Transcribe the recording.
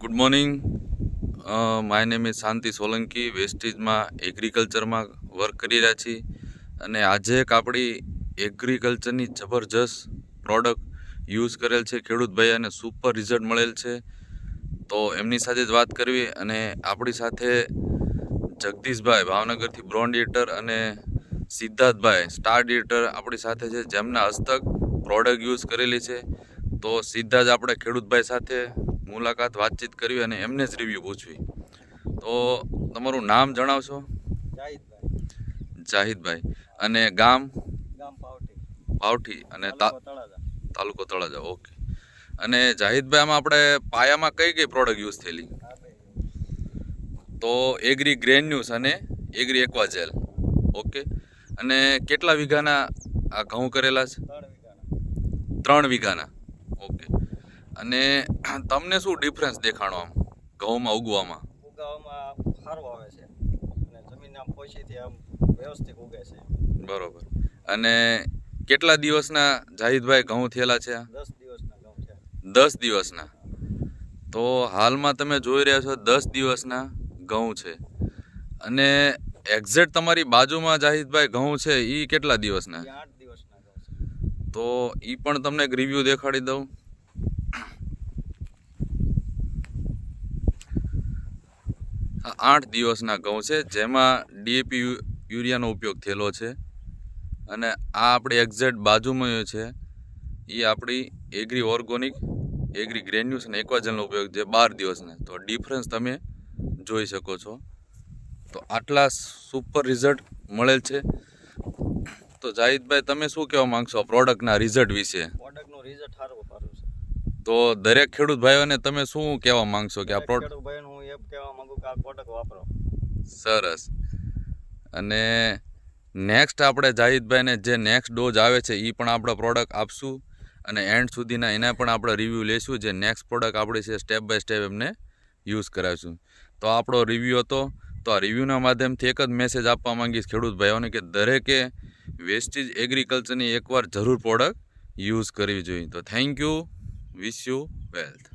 Good morning. My name is Shanti Solanki. વેસ્ટેજમાં એગ્રીકલ્ચરમાં work કરી રહ્યા છીએ અને આજે એક આપણી એગ્રીકલ્ચરની જબરજસ્ત પ્રોડક્ટ યુઝ કરેલ છે ખેડૂતભાઈ અને સુપર રિઝલ્ટ મળેલ છે. તો એમની સાથે જ વાત કરવી અને આપણી સાથે જગદીશભાઈ ભાવનગરથી બ્રોન્ડ એડિટર અને સિદ્ધાર્થભાઈ સ્ટાર એડિટર આપણી સાથે છે, જેમના હસ્તક પ્રોડક્ટ યુઝ કરેલી છે. તો સીધા જ આપણે ખેડૂતભાઈ સાથે મુલાકાત વાતચીત કરવી અને એમને જ રિવ્યૂ પૂછવી. તો તમારું નામ જણાવશો? જાહિદભાઈ. અને ગામ? પાવઠી અને તાલુકો તળાજા. ઓકે. અને જાહિદભાઈ, આમાં આપણે પાયામાં કઈ કઈ પ્રોડક્ટ યુઝ થયેલી? તો એગ્રી ગ્રેન્યુલ્સ અને એગ્રી એક્વાજેલ. ઓકે. અને કેટલા વીઘાના આ ઘઉં કરેલા છે? 3 વીઘાના. ઓકે. અને તમને શું ડિફરન્સ દેખાણો આમ ઘઉંમાં ઉગવામાં સારું આવે છે અને જમીન આમ પોચીથી આમ વ્યવસ્થિત ઉગે છે. બરોબર. અને કેટલા દિવસના જાહિદભાઈ ઘઉં થયેલા છે? 10 દિવસના ઘઉં છે. 10 દિવસના. તો હાલમાં તમે જોઈ રહ્યા છો 10 દિવસના ઘઉં છે. અને એક્ઝેક્ટ તમારી બાજુમાં જાહિદભાઈ ઘઉં છે એ કેટલા દિવસના? 8 દિવસના ઘઉં છે. તો એ પણ તમને એક રિવ્યૂ દેખાડી દઉં. 8 દિવસના ઘઉં છે, જેમાં ડીએપી યુરિયાનો ઉપયોગ થયેલો છે. અને આ આપણી એક્ઝેક્ટ બાજુમાં છે એ આપણી એગ્રી ઓર્ગોનિક, એગ્રી ગ્રેન્યુલ્સ અને એક્વાજેલનો ઉપયોગ છે 12 દિવસના. તો ડિફરન્સ તમે જોઈ શકો છો. તો આટલા સુપર રિઝલ્ટ મળેલ છે. તો જાહિદભાઈ, તમે શું કહેવા માંગશો પ્રોડક્ટના રિઝલ્ટ વિશે? પ્રોડક્ટનું રિઝલ્ટ સારું છે. તો દરેક ખેડૂત ભાઈઓને તમે શું કહેવા માંગશો કે આ પ્રોડક્ટ? ખેડૂત ભાઈઓને હું એમ કહેવા માંગુ કે આ પ્રોડક્ટ વાપરો. સરસ. અને નેક્સ્ટ આપણે જાહિદભાઈને જે નેક્સ્ટ ડોઝ આવે છે એ પણ આપણે પ્રોડક્ટ આપશું અને એન્ડ સુધીના એના પણ આપણે રિવ્યૂ લઈશું. જે નેક્સ્ટ પ્રોડક્ટ આપણી છે સ્ટેપ બાય સ્ટેપ એમને યુઝ કરાવીશું. તો આપણો રિવ્યૂ હતો. તો આ રિવ્યૂના માધ્યમથી એક જ મેસેજ આપવા માંગીશ ખેડૂત ભાઈઓને કે દરેકે વેસ્ટેજ એગ્રીકલ્ચરની એકવાર જરૂર પ્રોડક્ટ યુઝ કરવી જોઈએ. તો thank you. Wish you wealth.